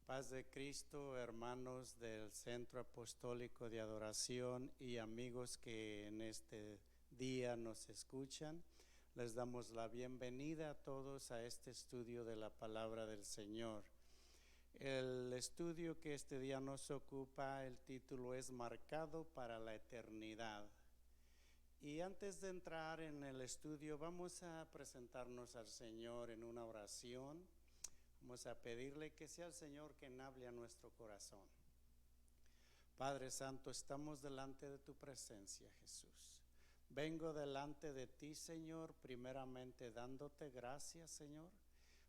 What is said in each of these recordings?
Paz de Cristo, hermanos del Centro Apostólico de Adoración y amigos que en este día nos escuchan. Les damos la bienvenida a todos a este estudio de la Palabra del Señor. El estudio que este día nos ocupa, el título es Marcado para la Eternidad. Y antes de entrar en el estudio, vamos a presentarnos al Señor en una oración. Vamos a pedirle que sea el Señor quien hable a nuestro corazón. Padre Santo, estamos delante de tu presencia, Jesús. Vengo delante de ti, Señor, primeramente dándote gracias, Señor,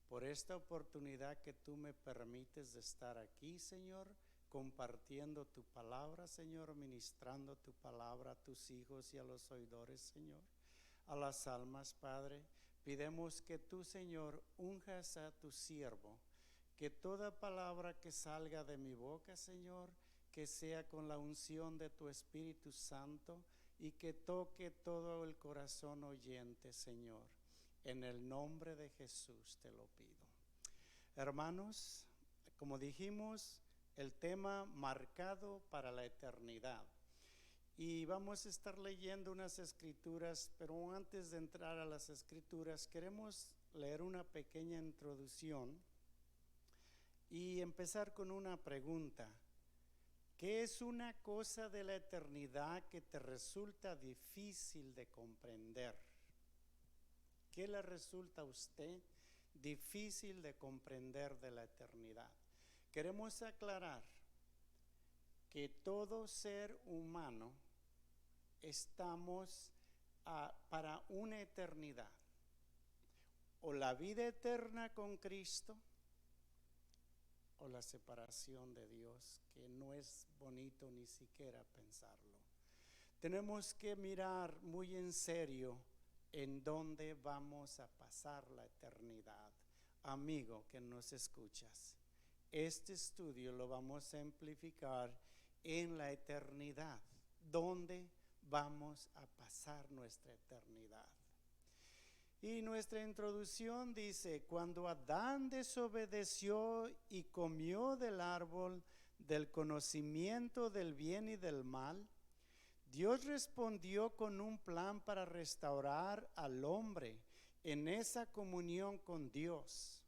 por esta oportunidad que tú me permites de estar aquí, Señor, compartiendo tu palabra, Señor, ministrando tu palabra a tus hijos y a los oidores, Señor, a las almas, Padre. Pidemos que tú, Señor, unjas a tu siervo, que toda palabra que salga de mi boca, Señor, que sea con la unción de tu Espíritu Santo y que toque todo el corazón oyente, Señor. En el nombre de Jesús te lo pido. Hermanos, como dijimos, el tema marcado para la eternidad. Y vamos a estar leyendo unas escrituras, pero antes de entrar a las escrituras, queremos leer una pequeña introducción y empezar con una pregunta. ¿Qué es una cosa de la eternidad que te resulta difícil de comprender? ¿Qué le resulta a usted difícil de comprender de la eternidad? Queremos aclarar que todo ser humano estamos para una eternidad, o la vida eterna con Cristo o la separación de Dios, que no es bonito ni siquiera pensarlo. Tenemos que mirar muy en serio en dónde vamos a pasar la eternidad. Amigo que nos escuchas, este estudio lo vamos a amplificar en la eternidad, donde vamos a pasar nuestra eternidad. Y nuestra introducción dice: cuando Adán desobedeció y comió del árbol del conocimiento del bien y del mal, Dios respondió con un plan para restaurar al hombre en esa comunión con Dios.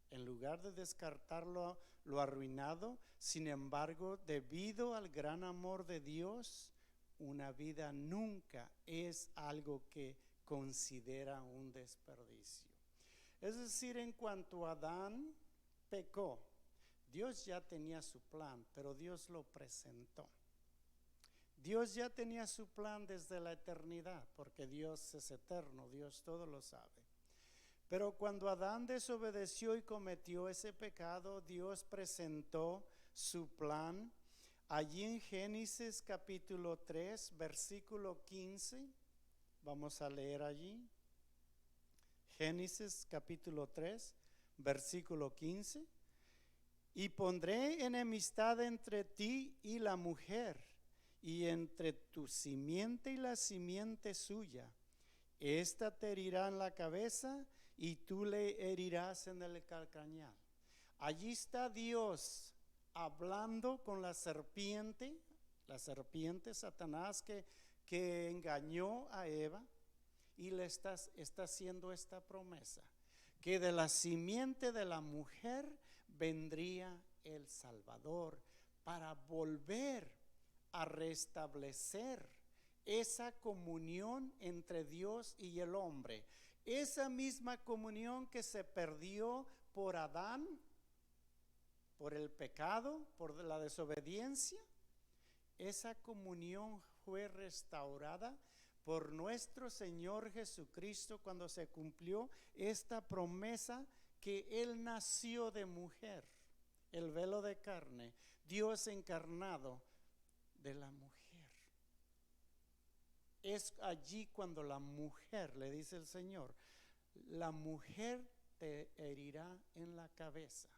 En lugar de descartarlo lo arruinado, sin embargo, debido al gran amor de Dios, una vida nunca es algo que considera un desperdicio. Es decir, en cuanto Adán pecó, Dios ya tenía su plan, pero Dios lo presentó. Dios ya tenía su plan desde la eternidad, porque Dios es eterno, Dios todo lo sabe. Pero cuando Adán desobedeció y cometió ese pecado, Dios presentó su plan. Allí en Génesis capítulo 3, versículo 15, vamos a leer allí. Génesis capítulo 3, versículo 15. Y pondré enemistad entre ti y la mujer, y entre tu simiente y la simiente suya. Esta te herirá en la cabeza y tú le herirás en el calcañar. Allí está Dios hablando con la serpiente Satanás que engañó a Eva, y le está haciendo esta promesa, que de la simiente de la mujer vendría el Salvador para volver a restablecer esa comunión entre Dios y el hombre. Esa misma comunión que se perdió por Adán, por el pecado, por la desobediencia, esa comunión fue restaurada por nuestro Señor Jesucristo cuando se cumplió esta promesa que Él nació de mujer, el velo de carne, Dios encarnado de la mujer. Es allí cuando la mujer, le dice el Señor, la mujer te herirá en la cabeza.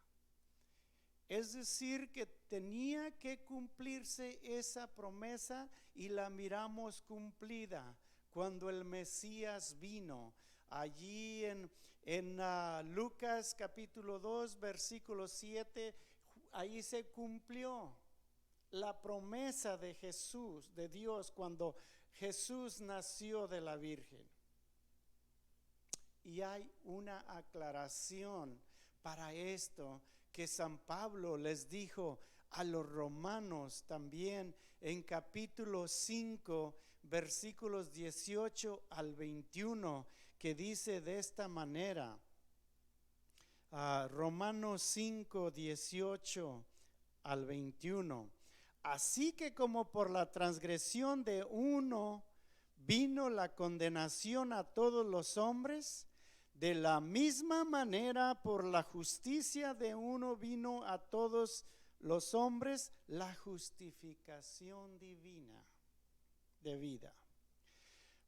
Es decir, que tenía que cumplirse esa promesa, y la miramos cumplida cuando el Mesías vino. Allí en Lucas capítulo 2, versículo 7, ahí se cumplió la promesa de Jesús, de Dios, cuando Jesús nació de la Virgen. Y hay una aclaración para esto que San Pablo les dijo a los romanos también en capítulo 5, versículos 18 al 21, que dice de esta manera, Romanos 5, 18 al 21. Así que como por la transgresión de uno vino la condenación a todos los hombres, de la misma manera por la justicia de uno vino a todos los hombres la justificación divina de vida.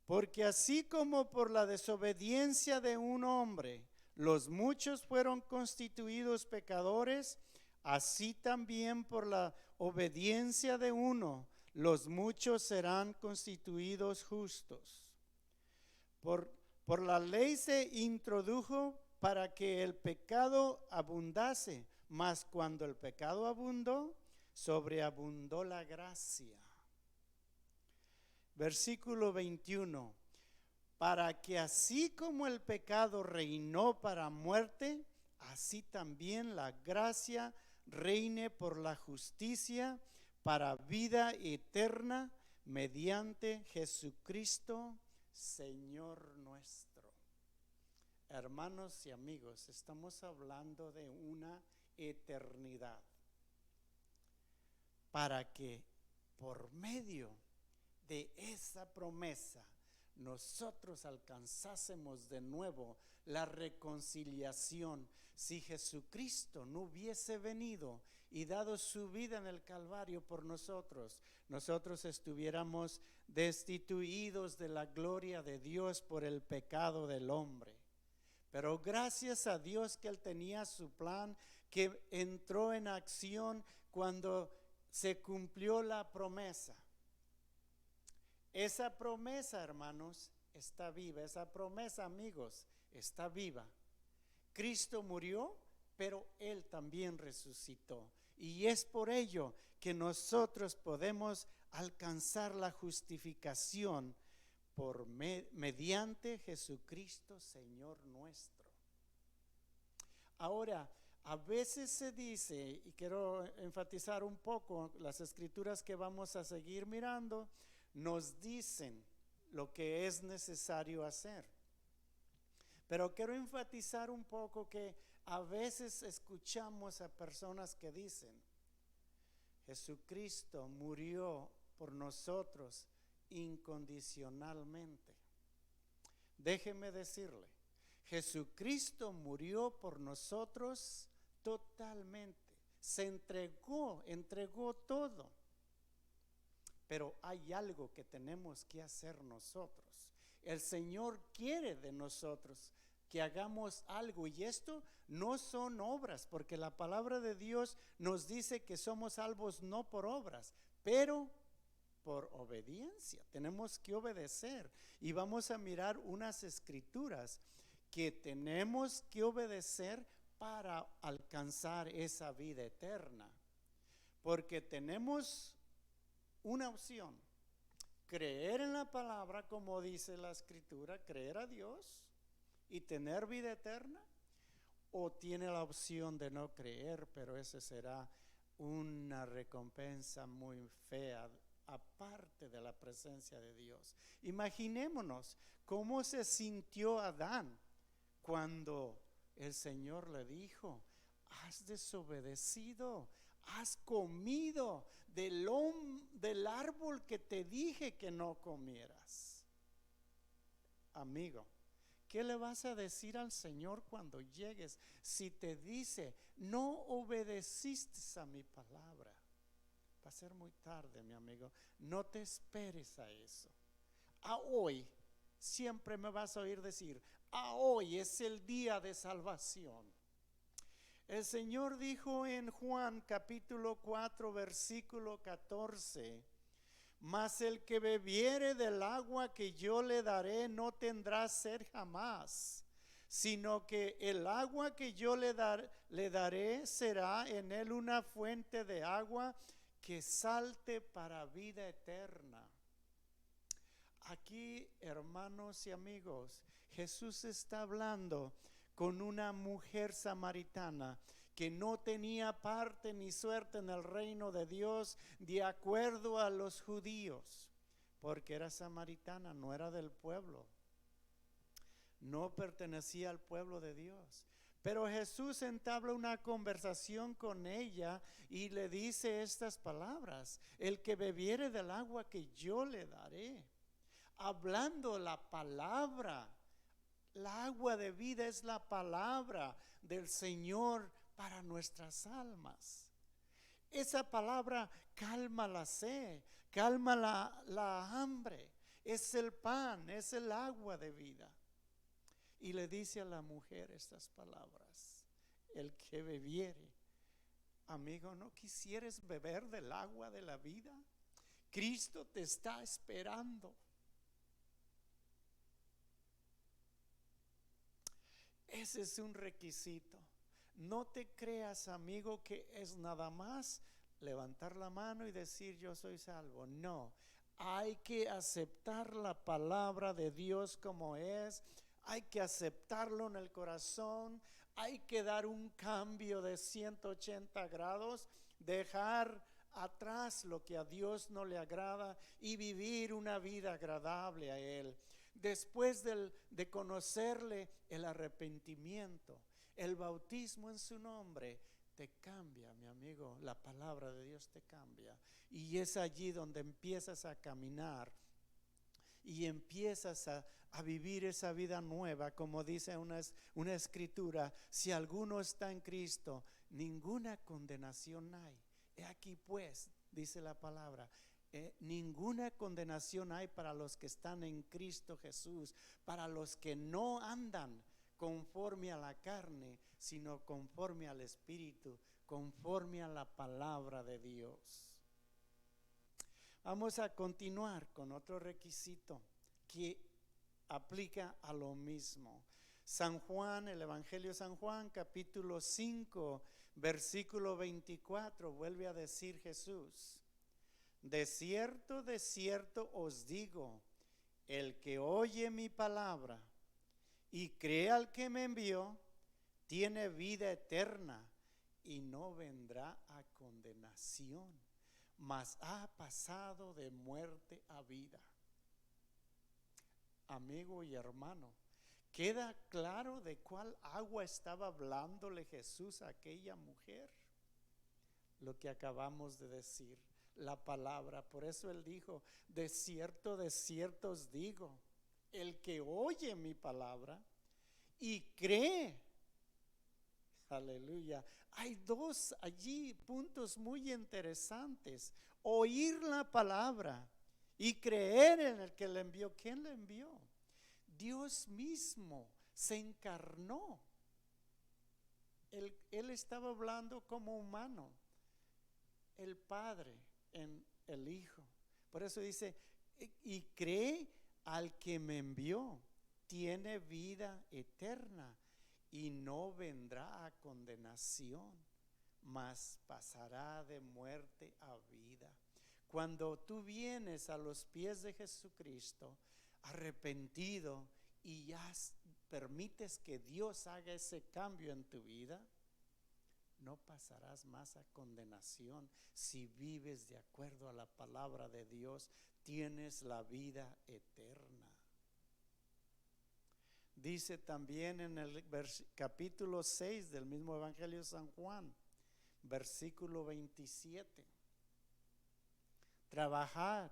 Porque así como por la desobediencia de un hombre los muchos fueron constituidos pecadores, así también por la obediencia de uno los muchos serán constituidos justos. Por la ley se introdujo para que el pecado abundase, mas cuando el pecado abundó, sobreabundó la gracia. Versículo 21. Para que así como el pecado reinó para muerte, así también la gracia reine por la justicia para vida eterna mediante Jesucristo, Señor nuestro. Hermanos y amigos, estamos hablando de una eternidad. Para que por medio de esa promesa nosotros alcanzásemos de nuevo la reconciliación. Si Jesucristo no hubiese venido y dado su vida en el Calvario por nosotros, nosotros estuviéramos destituidos de la gloria de Dios por el pecado del hombre. Pero gracias a Dios que Él tenía su plan, que entró en acción cuando se cumplió la promesa. Esa promesa, hermanos, está viva. Esa promesa, amigos, está viva. Cristo murió, pero Él también resucitó. Y es por ello que nosotros podemos alcanzar la justificación mediante Jesucristo, Señor nuestro. Ahora, a veces se dice, y quiero enfatizar un poco, las escrituras que vamos a seguir mirando, nos dicen lo que es necesario hacer. Pero quiero enfatizar un poco que a veces escuchamos a personas que dicen, Jesucristo murió por nosotros incondicionalmente. Déjeme decirle, Jesucristo murió por nosotros totalmente. Se entregó todo. Pero hay algo que tenemos que hacer nosotros. El Señor quiere de nosotros que hagamos algo, y esto no son obras, porque la palabra de Dios nos dice que somos salvos no por obras, pero por obediencia. Tenemos que obedecer, y vamos a mirar unas escrituras que tenemos que obedecer para alcanzar esa vida eterna, porque tenemos una opción: creer en la palabra como dice la escritura, creer a Dios y tener vida eterna, o tiene la opción de no creer, pero esa será una recompensa muy fea aparte de la presencia de Dios. Imaginémonos cómo se sintió Adán cuando el Señor le dijo, has desobedecido, has comido del árbol que te dije que no comieras. Amigo, ¿qué le vas a decir al Señor cuando llegues si te dice, no obedeciste a mi palabra? Va a ser muy tarde, mi amigo. No te esperes a eso. A hoy, siempre me vas a oír decir, a hoy es el día de salvación. El Señor dijo en Juan capítulo 4 versículo 14, mas el que bebiere del agua que yo le daré no tendrá sed jamás, sino que el agua que yo le daré será en él una fuente de agua que salte para vida eterna. Aquí, hermanos y amigos, Jesús está hablando con una mujer samaritana que no tenía parte ni suerte en el reino de Dios de acuerdo a los judíos, porque era samaritana, no era del pueblo, no pertenecía al pueblo de Dios. Pero Jesús entabla una conversación con ella y le dice estas palabras: el que bebiere del agua que yo le daré. Hablando la palabra, la agua de vida es la palabra del Señor para nuestras almas. Esa palabra calma la sed, calma la hambre, es el pan, es el agua de vida. Y le dice a la mujer estas palabras: el que bebiere. Amigo, ¿no quisieres beber del agua de la vida? Cristo te está esperando. Ese es un requisito. No te creas, amigo, que es nada más levantar la mano y decir yo soy salvo. No, hay que aceptar la palabra de Dios como es. Hay que aceptarlo en el corazón. Hay que dar un cambio de 180 grados, dejar atrás lo que a Dios no le agrada y vivir una vida agradable a Él. Después de conocerle, el arrepentimiento, el bautismo en su nombre, te cambia, mi amigo. La palabra de Dios te cambia. Y es allí donde empiezas a caminar y empiezas a vivir esa vida nueva. Como dice una escritura: si alguno está en Cristo, ninguna condenación hay. He aquí pues, dice la palabra, ninguna condenación hay para los que están en Cristo Jesús, para los que no andan conforme a la carne, sino conforme al Espíritu, conforme a la palabra de Dios. Vamos a continuar con otro requisito que aplica a lo mismo. San Juan, el Evangelio de San Juan, capítulo 5, versículo 24, vuelve a decir Jesús: de cierto os digo, el que oye mi palabra y cree al que me envió, tiene vida eterna y no vendrá a condenación, mas ha pasado de muerte a vida. Amigo y hermano, ¿queda claro de cuál agua estaba hablándole Jesús a aquella mujer? Lo que acabamos de decir, la palabra. Por eso Él dijo: de cierto os digo, el que oye mi palabra y cree. Aleluya. Hay dos allí puntos muy interesantes: oír la palabra y creer en el que le envió. ¿Quién le envió? Dios mismo se encarnó. Él estaba hablando como humano, el Padre en el Hijo. Por eso dice: y cree al que me envió, tiene vida eterna y no vendrá a condenación, mas pasará de muerte a vida. Cuando tú vienes a los pies de Jesucristo arrepentido y ya permites que Dios haga ese cambio en tu vida, no pasarás más a condenación. Si vives de acuerdo a la palabra de Dios, tienes la vida eterna. Dice también en el capítulo 6 del mismo Evangelio de San Juan, versículo 27: trabajad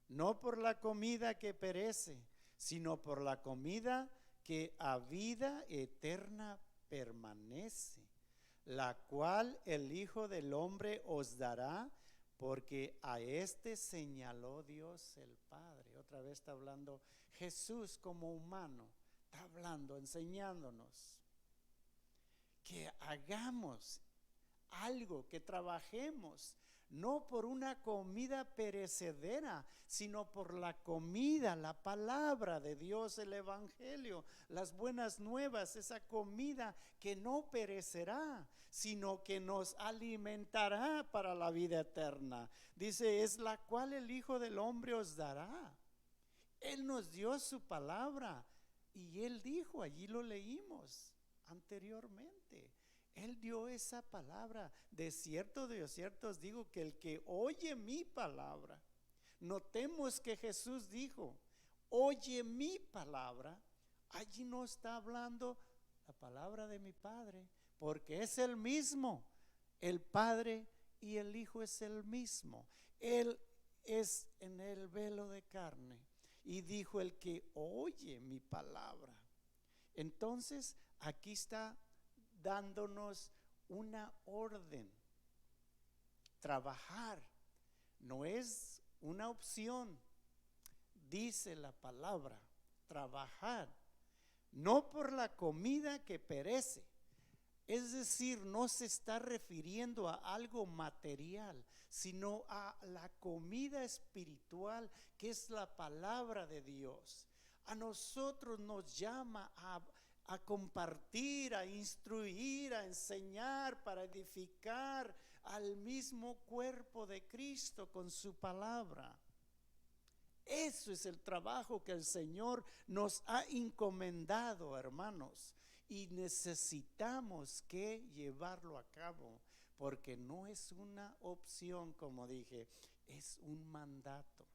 no por la comida que perece, sino por la comida que a vida eterna permanece, la cual el Hijo del Hombre os dará, porque a este señaló Dios el Padre. Otra vez está hablando Jesús como humano, está hablando, enseñándonos que hagamos algo, que trabajemos no por una comida perecedera, sino por la comida, la palabra de Dios, el evangelio, las buenas nuevas, esa comida que no perecerá, sino que nos alimentará para la vida eterna. Dice, es la cual el Hijo del Hombre os dará. Él nos dio su palabra y Él dijo, allí lo leímos anteriormente, Él dio esa palabra. De cierto os digo que el que oye mi palabra, notemos que Jesús dijo, oye mi palabra, allí no está hablando la palabra de mi Padre, porque es el mismo, el Padre y el Hijo es el mismo. Él es en el velo de carne y dijo, el que oye mi palabra. Entonces aquí está dándonos una orden. Trabajar no es una opción, dice la palabra, trabajar, no por la comida que perece. Es decir, no se está refiriendo a algo material, sino a la comida espiritual que es la palabra de Dios. A nosotros nos llama a compartir, a instruir, a enseñar, para edificar al mismo cuerpo de Cristo con su palabra. Eso es el trabajo que el Señor nos ha encomendado, hermanos, y necesitamos que llevarlo a cabo, porque no es una opción, como dije, es un mandato.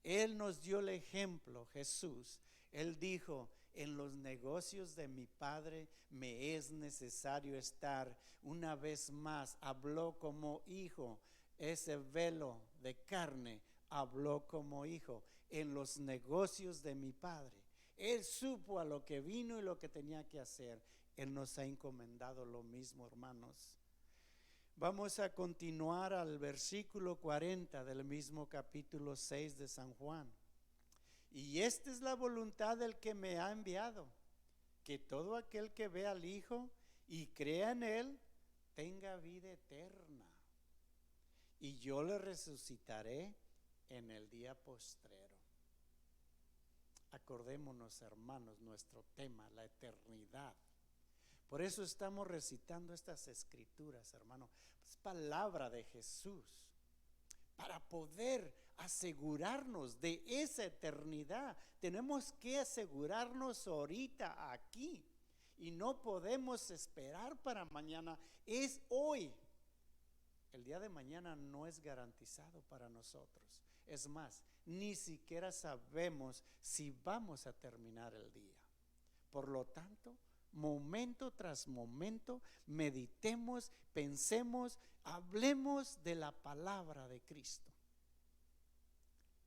Él nos dio el ejemplo, Jesús. Él dijo, en los negocios de mi Padre me es necesario estar. Una vez más, habló como hijo. Ese velo de carne habló como hijo. En los negocios de mi Padre. Él supo a lo que vino y lo que tenía que hacer. Él nos ha encomendado lo mismo, hermanos. Vamos a continuar al versículo 40 del mismo capítulo 6 de San Juan. Y esta es la voluntad del que me ha enviado, que todo aquel que vea al Hijo y crea en Él, tenga vida eterna. Y yo le resucitaré en el día postrero. Acordémonos, hermanos, nuestro tema, la eternidad. Por eso estamos recitando estas escrituras, hermano. Es palabra de Jesús. Para poder asegurarnos de esa eternidad, tenemos que asegurarnos ahorita aquí. Y no podemos esperar para mañana. Es hoy. El día de mañana no es garantizado para nosotros. Es más, ni siquiera sabemos si vamos a terminar el día. Por lo tanto, momento tras momento, meditemos, pensemos, hablemos de la palabra de Cristo.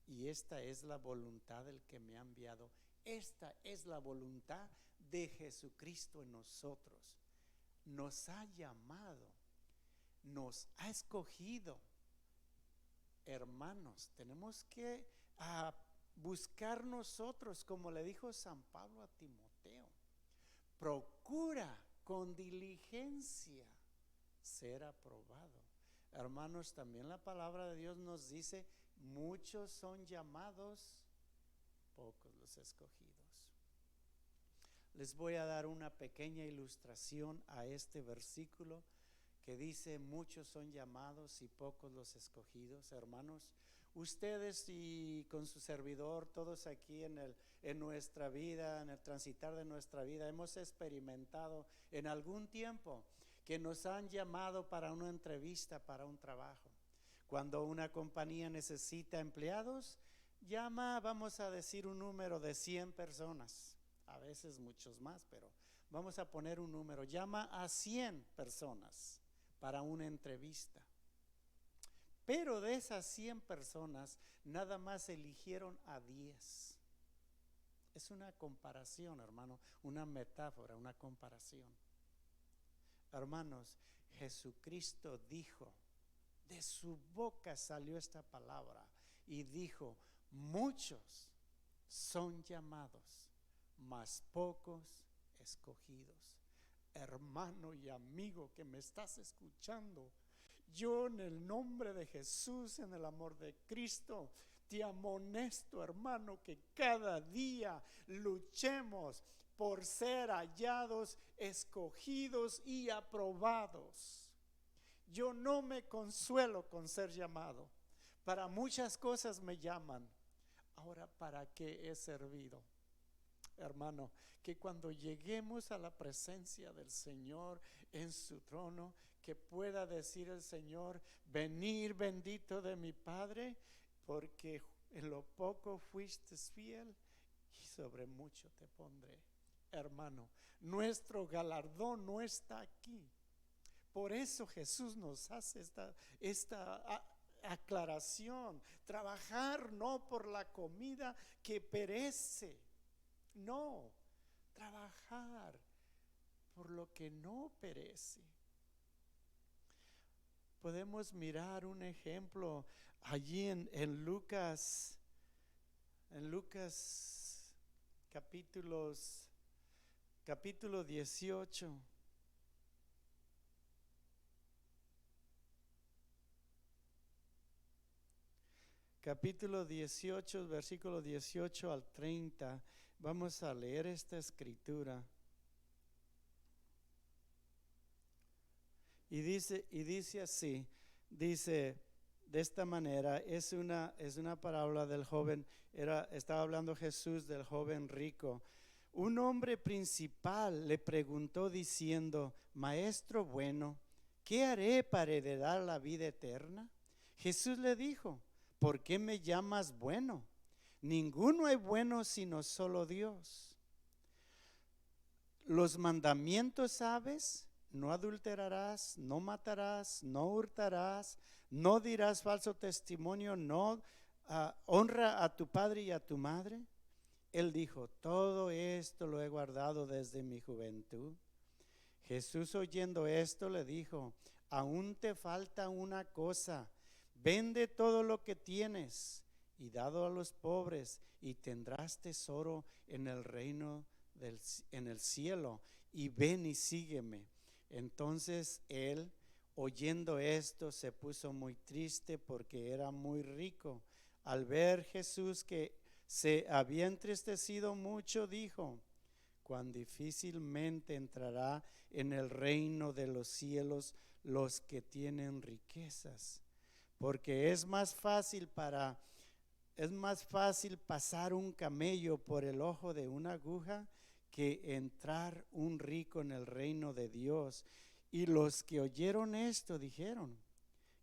Y esta es la voluntad del que me ha enviado. Esta es la voluntad de Jesucristo en nosotros. Nos ha llamado, nos ha escogido. Hermanos, tenemos que buscar nosotros, como le dijo San Pablo a Timoteo. Procura con diligencia ser aprobado. Hermanos, también la palabra de Dios nos dice, muchos son llamados, pocos los escogidos. Les voy a dar una pequeña ilustración a este versículo que dice, muchos son llamados y pocos los escogidos. Hermanos, ustedes y con su servidor, todos aquí en nuestra vida, en el transitar de nuestra vida, hemos experimentado en algún tiempo que nos han llamado para una entrevista, para un trabajo. Cuando una compañía necesita empleados, llama, vamos a decir, un número de 100 personas, a veces muchos más, pero vamos a poner un número, llama a 100 personas para una entrevista. Pero de esas 100 personas, nada más eligieron a 10. Es una comparación, hermano, una metáfora, una comparación. Hermanos, Jesucristo dijo, de su boca salió esta palabra y dijo, muchos son llamados, mas pocos escogidos. Hermano y amigo que me estás escuchando Yo en el nombre de Jesús, en el amor de Cristo, te amonesto, hermano, que cada día luchemos por ser hallados, escogidos y aprobados. Yo no me consuelo con ser llamado. Para muchas cosas me llaman. Ahora, ¿para qué he servido? Hermano, que cuando lleguemos a la presencia del Señor en su trono, que pueda decir el Señor: venid bendito de mi Padre, porque en lo poco fuiste fiel y sobre mucho te pondré. Hermano, nuestro galardón no está aquí. Por eso Jesús nos hace esta aclaración: trabajar no por la comida que perece, no, trabajar por lo que no perece. Podemos mirar un ejemplo allí en Lucas capítulo 18. Capítulo 18, versículo 18 al 30. Vamos a leer esta escritura. Y dice así, dice de esta manera, es una parábola del joven, estaba hablando Jesús del joven rico. Un hombre principal le preguntó diciendo: Maestro bueno, ¿qué haré para heredar la vida eterna? Jesús le dijo: ¿por qué me llamas bueno? Ninguno es bueno sino solo Dios. Los mandamientos sabes: no adulterarás, no matarás, no hurtarás, no dirás falso testimonio, no honra a tu padre y a tu madre. Él dijo: todo esto lo he guardado desde mi juventud. Jesús, oyendo esto, le dijo: aún te falta una cosa. Vende todo lo que tienes y dado a los pobres, y tendrás tesoro en el reino en el cielo, y ven y sígueme. Entonces él, oyendo esto, se puso muy triste porque era muy rico. Al ver Jesús que se había entristecido mucho, dijo: cuán difícilmente entrará en el reino de los cielos los que tienen riquezas. Porque es más fácil pasar un camello por el ojo de una aguja que entrar un rico en el reino de Dios. Y los que oyeron esto dijeron: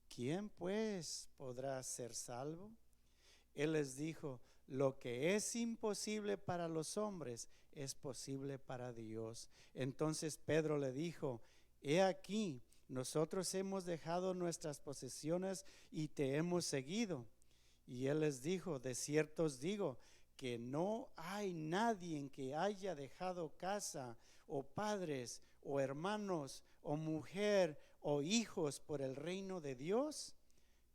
¿quién pues podrá ser salvo? Él les dijo: lo que es imposible para los hombres es posible para Dios. Entonces Pedro le dijo: he aquí, nosotros hemos dejado nuestras posesiones y te hemos seguido. Y él les dijo: de cierto os digo que no hay nadie que haya dejado casa o padres o hermanos o mujer o hijos por el reino de Dios,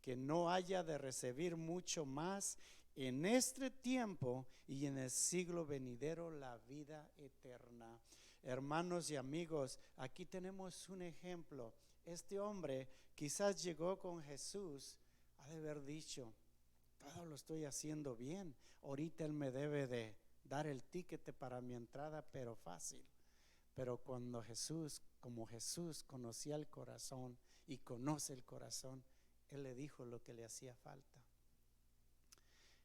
que no haya de recibir mucho más en este tiempo y en el siglo venidero la vida eterna. Hermanos y amigos, aquí tenemos un ejemplo. Este hombre quizás llegó con Jesús, ha de haber dicho: todo lo estoy haciendo bien, ahorita él me debe de dar el ticket para mi entrada, pero fácil. Pero como Jesús conocía el corazón y conoce el corazón, él le dijo lo que le hacía falta.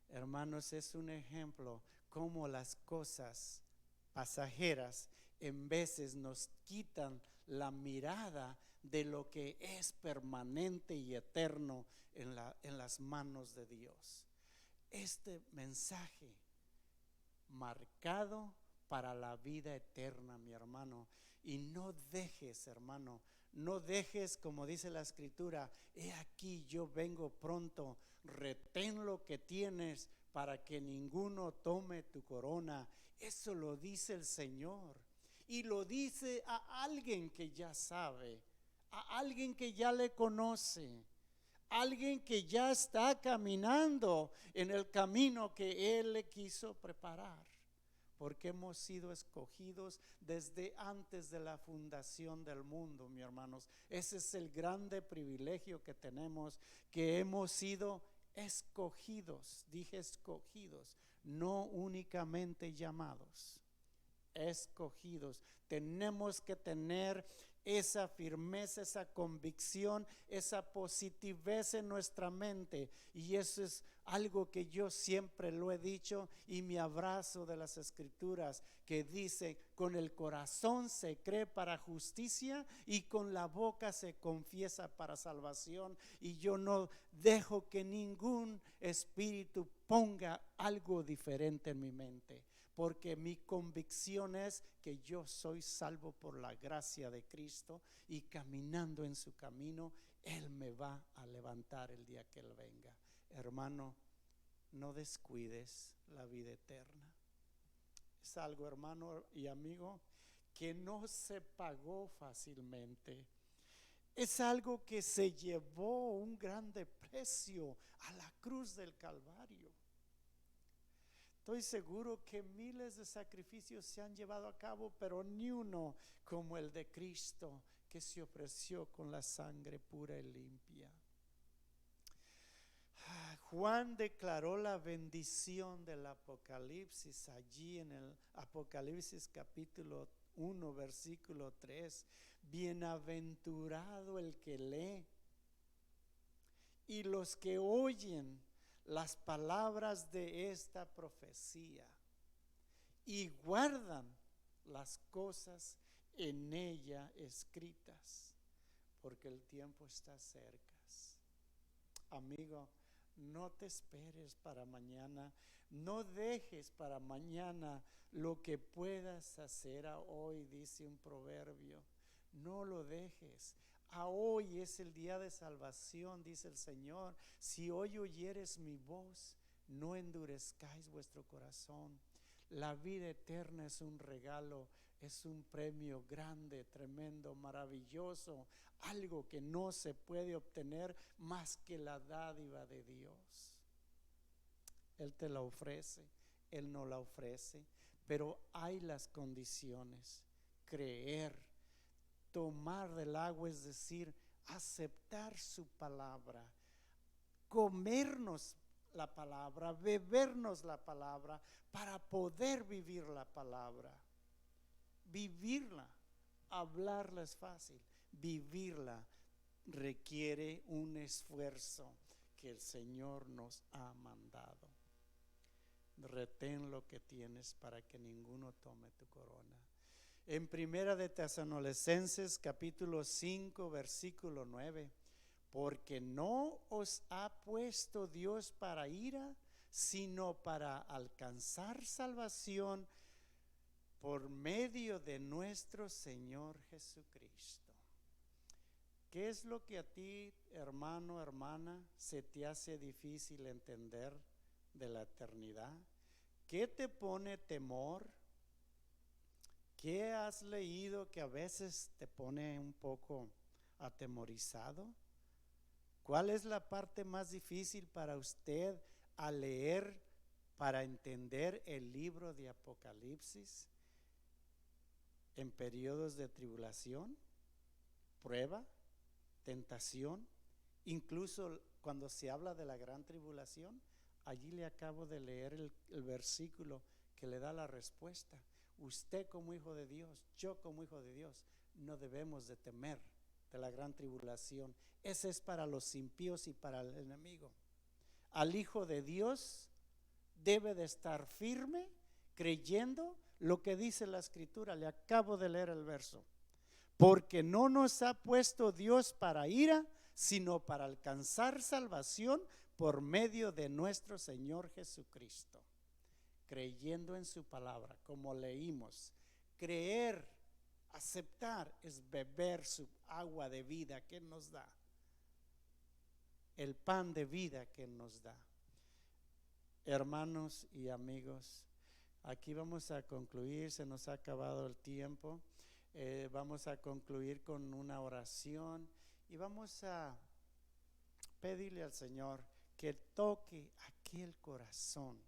Hermanos, es un ejemplo cómo las cosas pasajeras en veces nos quitan la mirada de lo que es permanente y eterno en las manos de Dios. Este mensaje marcado para la vida eterna, mi hermano. Y no dejes, hermano, no dejes, como dice la escritura: he aquí yo vengo pronto, retén lo que tienes para que ninguno tome tu corona. Eso lo dice el Señor, y lo dice a alguien que ya sabe, a alguien que ya le conoce, alguien que ya está caminando en el camino que Él le quiso preparar. porque hemos sido escogidos desde antes de la fundación del mundo, mis hermanos. Ese es el grande privilegio que tenemos, que hemos sido escogidos, dije escogidos, no únicamente llamados, escogidos. Tenemos que tener esa firmeza, esa convicción, esa positividad en nuestra mente, y eso es algo que yo siempre lo he dicho y me abrazo de las escrituras que dice: con el corazón se cree para justicia y con la boca se confiesa para salvación. Y yo no dejo que ningún espíritu ponga algo diferente en mi mente, porque mi convicción es que yo soy salvo por la gracia de Cristo, y caminando en su camino Él me va a levantar el día que Él venga. Hermano, no descuides la vida eterna. Es algo, hermano y amigo, que no se pagó fácilmente. Es algo que se llevó un grande precio a la cruz del Calvario. Estoy seguro que miles de sacrificios se han llevado a cabo, pero ni uno como el de Cristo, que se ofreció con la sangre pura y limpia. Juan declaró la bendición del Apocalipsis allí en el Apocalipsis capítulo 1 versículo 3. Bienaventurado el que lee y los que oyen las palabras de esta profecía y guardan las cosas en ella escritas, porque el tiempo está cerca. Amigo, no te esperes para mañana, no dejes para mañana lo que puedas hacer a hoy, dice un proverbio. No lo dejes. A hoy es el día de salvación, dice el Señor. Si hoy oyeres mi voz, no endurezcáis vuestro corazón. La vida eterna es un regalo, es un premio grande, tremendo, maravilloso, algo que no se puede obtener más que la dádiva de Dios. Él te la ofrece, Él no la ofrece, pero hay las condiciones: creer, tomar del agua, es decir, aceptar su palabra, comernos la palabra, bebernos la palabra para poder vivir la palabra. Vivirla, hablarla es fácil, vivirla requiere un esfuerzo que el Señor nos ha mandado. Retén lo que tienes para que ninguno tome tu corona. En Primera de Tesalonicenses capítulo 5 versículo 9: porque no os ha puesto Dios para ira, sino para alcanzar salvación por medio de nuestro Señor Jesucristo. ¿Qué es lo que a ti, hermano, hermana, se te hace difícil entender de la eternidad? ¿Qué te pone temor? ¿Qué has leído que a veces te pone un poco atemorizado? ¿Cuál es la parte más difícil para usted al leer, para entender el libro de Apocalipsis en periodos de tribulación, prueba, tentación? Incluso cuando se habla de la gran tribulación, allí le acabo de leer el versículo que le da la respuesta. Usted como hijo de Dios, yo como hijo de Dios, no debemos de temer de la gran tribulación. Ese es para los impíos y para el enemigo. Al hijo de Dios debe de estar firme, creyendo lo que dice la escritura. Le acabo de leer el verso: porque no nos ha puesto Dios para ira, sino para alcanzar salvación por medio de nuestro Señor Jesucristo. Creyendo en su palabra, como leímos. Creer, aceptar, es beber su agua de vida que Él nos da, el pan de vida que Él nos da. Hermanos y amigos, aquí vamos a concluir, se nos ha acabado el tiempo. Vamos a concluir con una oración y vamos a pedirle al Señor que toque aquel corazón,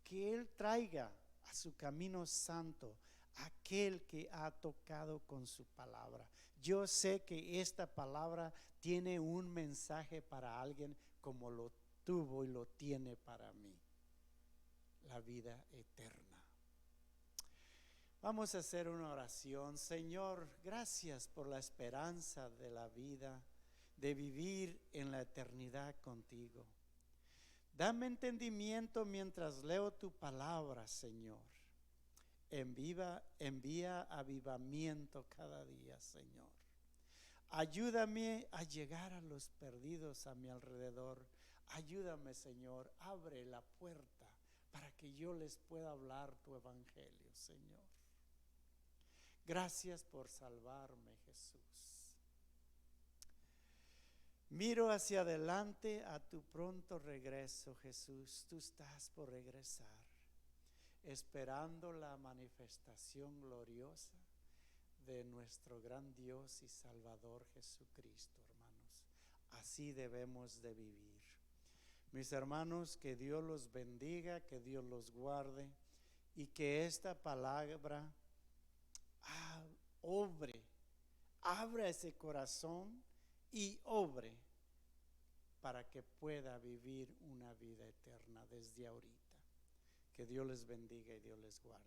que Él traiga a su camino santo, aquel que ha tocado con su palabra. Yo sé que esta palabra tiene un mensaje para alguien como lo tuvo y lo tiene para mí, la vida eterna. Vamos a hacer una oración. Señor, gracias por la esperanza de la vida, de vivir en la eternidad contigo. Dame entendimiento mientras leo tu palabra, Señor. Envía avivamiento cada día, Señor. Ayúdame a llegar a los perdidos a mi alrededor. Ayúdame, Señor. Abre la puerta para que yo les pueda hablar tu evangelio, Señor. Gracias por salvarme, Jesús. Miro hacia adelante a tu pronto regreso, Jesús. Tú estás por regresar, esperando la manifestación gloriosa de nuestro gran Dios y Salvador Jesucristo, hermanos. Así debemos de vivir. Mis hermanos, que Dios los bendiga, que Dios los guarde y que esta palabra obre, abra ese corazón y obre para que pueda vivir una vida eterna desde ahorita. Que Dios les bendiga y Dios les guarde.